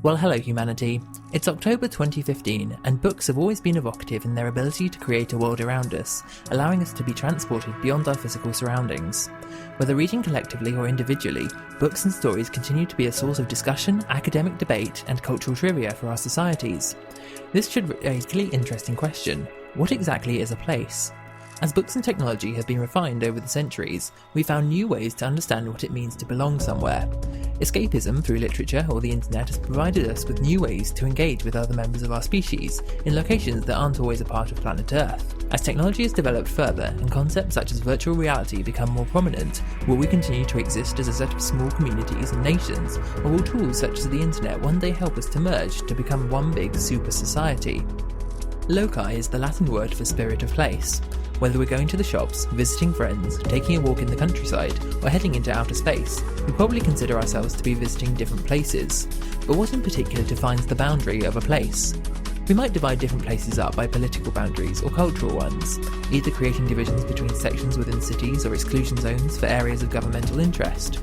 Well, hello humanity. It's October 2015, and books have always been evocative in their ability to create a world around us, allowing us to be transported beyond our physical surroundings. Whether reading collectively or individually, books and stories continue to be a source of discussion, academic debate, and cultural trivia for our societies. This should raise a really interesting question: what exactly is a place? As books and technology have been refined over the centuries, we found new ways to understand what it means to belong somewhere. Escapism through literature or the internet has provided us with new ways to engage with other members of our species in locations that aren't always a part of planet Earth. As technology has developed further and concepts such as virtual reality become more prominent, will we continue to exist as a set of small communities and nations, or will tools such as the internet one day help us to merge to become one big super society? Loci is the Latin word for spirit of place. Whether we're going to the shops, visiting friends, taking a walk in the countryside, or heading into outer space, we probably consider ourselves to be visiting different places. But what in particular defines the boundary of a place? We might divide different places up by political boundaries or cultural ones, either creating divisions between sections within cities or exclusion zones for areas of governmental interest.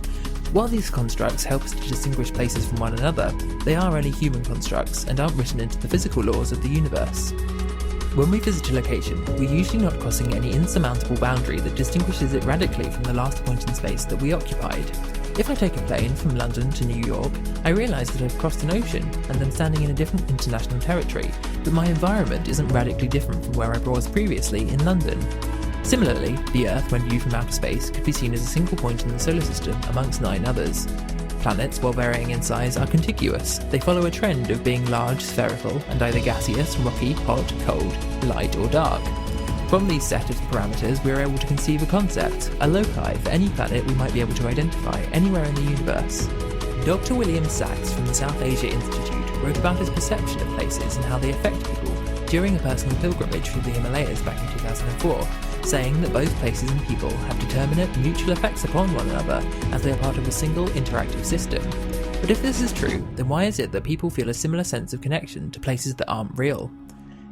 While these constructs help us to distinguish places from one another, they are only human constructs and aren't written into the physical laws of the universe. When we visit a location, we're usually not crossing any insurmountable boundary that distinguishes it radically from the last point in space that we occupied. If I take a plane from London to New York, I realise that I've crossed an ocean and I'm standing in a different international territory, but my environment isn't radically different from where I was previously in London. Similarly, the Earth, when viewed from outer space, could be seen as a single point in the solar system amongst 9 others. Planets, while varying in size, are contiguous. They follow a trend of being large, spherical, and either gaseous, rocky, hot, cold, light, or dark. From these set of parameters, we are able to conceive a concept, a loci, for any planet we might be able to identify anywhere in the universe. Dr. William Sachs from the South Asia Institute wrote about his perception of places and how they affect people during a personal pilgrimage through the Himalayas back in 2004, saying that both places and people have determinate mutual effects upon one another as they are part of a single interactive system. But if this is true, then why is it that people feel a similar sense of connection to places that aren't real?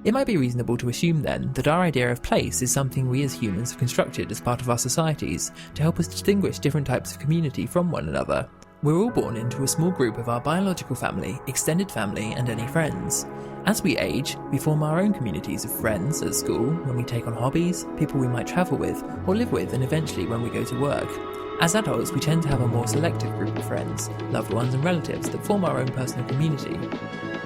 It might be reasonable to assume then that our idea of place is something we as humans have constructed as part of our societies to help us distinguish different types of community from one another. We're all born into a small group of our biological family, extended family, and any friends. As we age, we form our own communities of friends at school, when we take on hobbies, people we might travel with, or live with, and eventually when we go to work. As adults, we tend to have a more selective group of friends, loved ones and relatives that form our own personal community.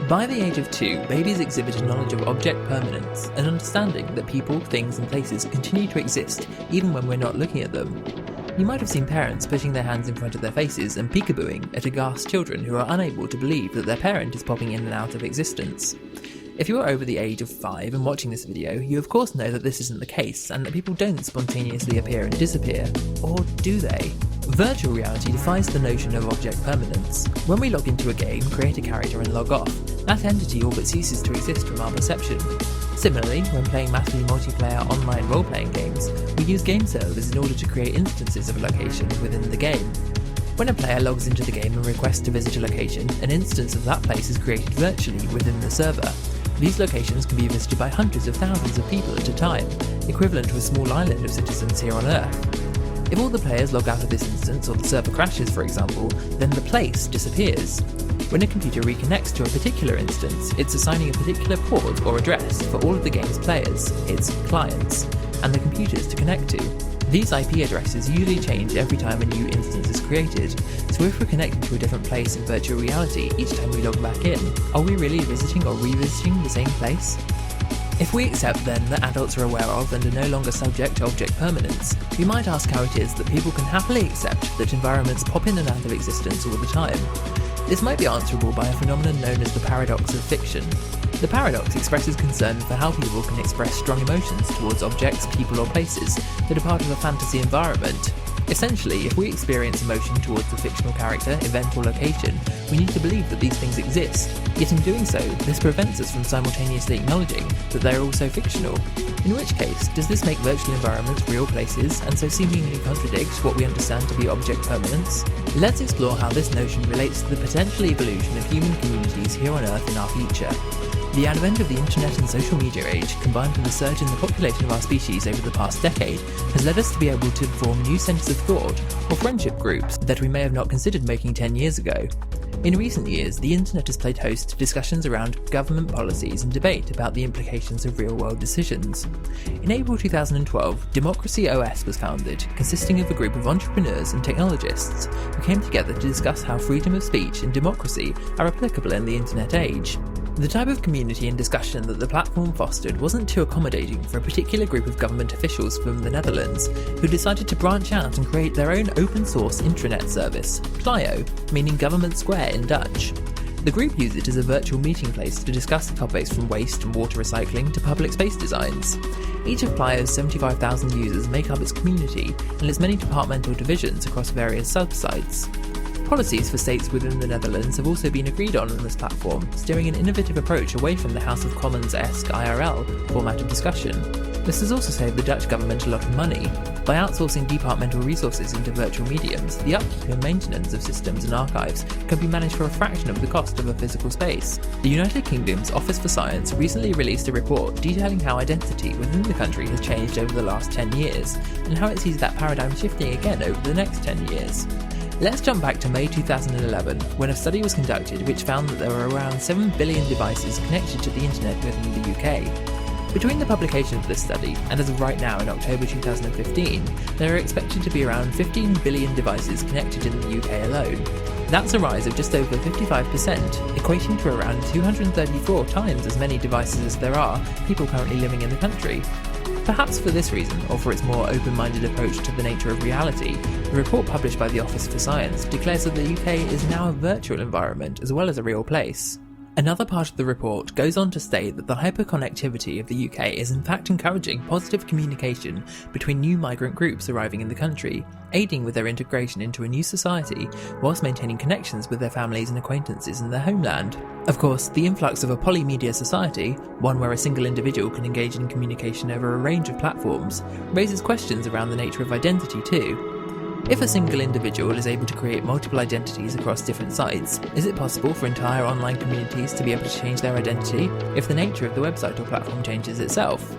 By the age of 2, babies exhibit a knowledge of object permanence, an understanding that people, things and places continue to exist even when we're not looking at them. You might have seen parents putting their hands in front of their faces and peekabooing at aghast children who are unable to believe that their parent is popping in and out of existence. If you are over the age of 5 and watching this video, you of course know that this isn't the case and that people don't spontaneously appear and disappear. Or do they? Virtual reality defies the notion of object permanence. When we log into a game, create a character and log off, that entity all but ceases to exist from our perception. Similarly, when playing massively multiplayer online role-playing games, we use game servers in order to create instances of a location within the game. When a player logs into the game and requests to visit a location, an instance of that place is created virtually within the server. These locations can be visited by hundreds of thousands of people at a time, equivalent to a small island of citizens here on Earth. If all the players log out of this instance or the server crashes, for example, then the place disappears. When a computer reconnects to a particular instance, it's assigning a particular port or address for all of the game's players, its clients, and the computers to connect to. These IP addresses usually change every time a new instance is created, so if we're connecting to a different place in virtual reality each time we log back in, are we really visiting or revisiting the same place? If we accept then that adults are aware of and are no longer subject to object permanence, we might ask how it is that people can happily accept that environments pop in and out of existence all the time. This might be answerable by a phenomenon known as the paradox of fiction. The paradox expresses concern for how people can express strong emotions towards objects, people or places that are part of a fantasy environment. Essentially, if we experience emotion towards a fictional character, event or location, we need to believe that these things exist, yet in doing so, this prevents us from simultaneously acknowledging that they are also fictional. In which case, does this make virtual environments real places, and so seemingly contradict what we understand to be object permanence? Let's explore how this notion relates to the potential evolution of human communities here on Earth in our future. The advent of the internet and social media age, combined with the surge in the population of our species over the past decade, has led us to be able to form new centres of thought, or friendship groups, that we may have not considered making 10 years ago. In recent years, the internet has played host to discussions around government policies and debate about the implications of real-world decisions. In April 2012, Democracy OS was founded, consisting of a group of entrepreneurs and technologists who came together to discuss how freedom of speech and democracy are applicable in the internet age. The type of community and discussion that the platform fostered wasn't too accommodating for a particular group of government officials from the Netherlands, who decided to branch out and create their own open-source intranet service, Clio, meaning Government Square in Dutch. The group used it as a virtual meeting place to discuss topics from waste and water recycling to public space designs. Each of Clio's 75,000 users make up its community and its many departmental divisions across various sub-sites. Policies for states within the Netherlands have also been agreed on this platform, steering an innovative approach away from the House of Commons-esque IRL format of discussion. This has also saved the Dutch government a lot of money. By outsourcing departmental resources into virtual mediums, the upkeep and maintenance of systems and archives can be managed for a fraction of the cost of a physical space. The United Kingdom's Office for Science recently released a report detailing how identity within the country has changed over the last 10 years, and how it sees that paradigm shifting again over the next 10 years. Let's jump back to May 2011, when a study was conducted which found that there were around 7 billion devices connected to the internet within the UK. Between the publication of this study and as of right now in October 2015, there are expected to be around 15 billion devices connected in the UK alone. That's a rise of just over 55%, equating to around 234 times as many devices as there are people currently living in the country. Perhaps for this reason, or for its more open-minded approach to the nature of reality, the report published by the Office for Science declares that the UK is now a virtual environment as well as a real place. Another part of the report goes on to state that the hyperconnectivity of the UK is in fact encouraging positive communication between new migrant groups arriving in the country, aiding with their integration into a new society, whilst maintaining connections with their families and acquaintances in their homeland. Of course, the influx of a polymedia society, one where a single individual can engage in communication over a range of platforms, raises questions around the nature of identity too. If a single individual is able to create multiple identities across different sites, is it possible for entire online communities to be able to change their identity if the nature of the website or platform changes itself?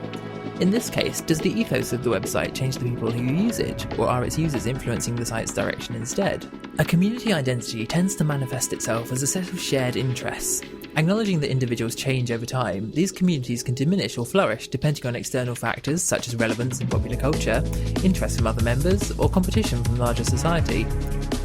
In this case, does the ethos of the website change the people who use it, or are its users influencing the site's direction instead? A community identity tends to manifest itself as a set of shared interests. Acknowledging that individuals change over time, these communities can diminish or flourish depending on external factors such as relevance in popular culture, interest from other members, or competition from larger society.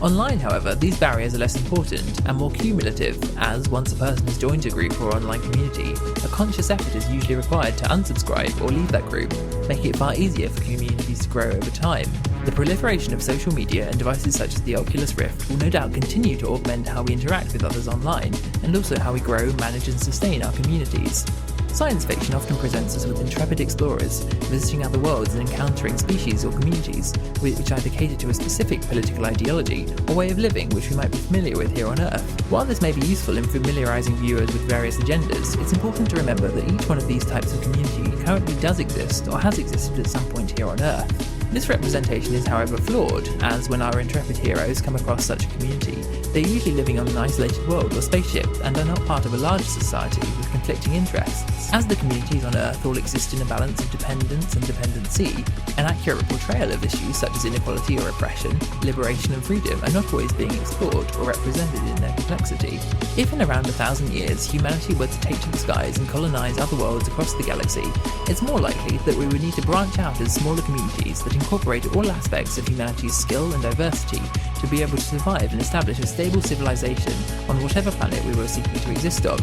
Online, however, these barriers are less important and more cumulative, as once a person has joined a group or online community, a conscious effort is usually required to unsubscribe or leave that group, making it far easier for communities to grow over time. The proliferation of social media and devices such as the Oculus Rift will no doubt continue to augment how we interact with others online, and also how we grow, manage and sustain our communities. Science fiction often presents us with intrepid explorers, visiting other worlds and encountering species or communities which either cater to a specific political ideology or way of living which we might be familiar with here on Earth. While this may be useful in familiarising viewers with various agendas, it's important to remember that each one of these types of community currently does exist or has existed at some point here on Earth. This representation is however flawed, as when our intrepid heroes come across such a community, they're usually living on an isolated world or spaceship and are not part of a larger society with conflicting interests. As the communities on Earth all exist in a balance of dependence and dependency, an accurate portrayal of issues such as inequality or oppression, liberation and freedom are not always being explored or represented in their complexity. If in around 1,000 years humanity were to take to the skies and colonise other worlds across the galaxy, it's more likely that we would need to branch out as smaller communities that incorporate all aspects of humanity's skill and diversity to be able to survive and establish a stable civilization on whatever planet we were seeking to exist on.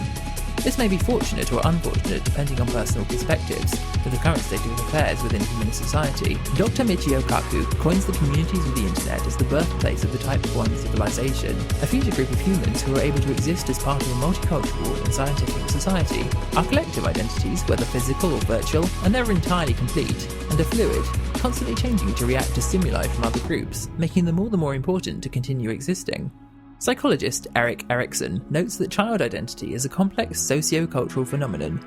This may be fortunate or unfortunate depending on personal perspectives, with the current state of affairs within human society. Dr. Michio Kaku coins the communities of the internet as the birthplace of the Type 1 civilization, a future group of humans who are able to exist as part of a multicultural and scientific society. Our collective identities, whether physical or virtual, are never entirely complete and are fluid, constantly changing to react to stimuli from other groups, making them all the more important to continue existing. Psychologist Erik Erikson notes that child identity is a complex socio-cultural phenomenon.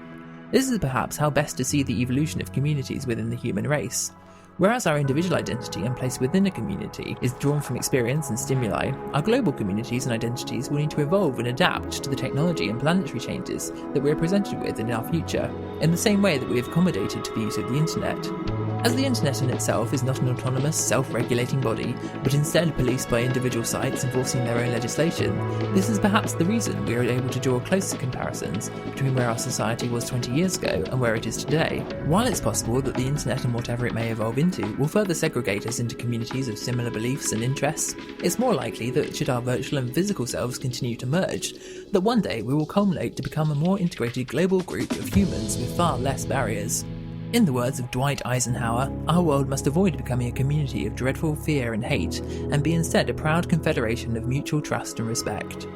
This is perhaps how best to see the evolution of communities within the human race. Whereas our individual identity and place within a community is drawn from experience and stimuli, our global communities and identities will need to evolve and adapt to the technology and planetary changes that we are presented with in our future, in the same way that we have accommodated to the use of the internet. As the internet in itself is not an autonomous, self-regulating body, but instead policed by individual sites enforcing their own legislation, this is perhaps the reason we are able to draw closer comparisons between where our society was 20 years ago and where it is today. While it's possible that the internet and whatever it may evolve into will further segregate us into communities of similar beliefs and interests, it's more likely that should our virtual and physical selves continue to merge, that one day we will culminate to become a more integrated global group of humans with far less barriers. In the words of Dwight Eisenhower, our world must avoid becoming a community of dreadful fear and hate, and be instead a proud confederation of mutual trust and respect.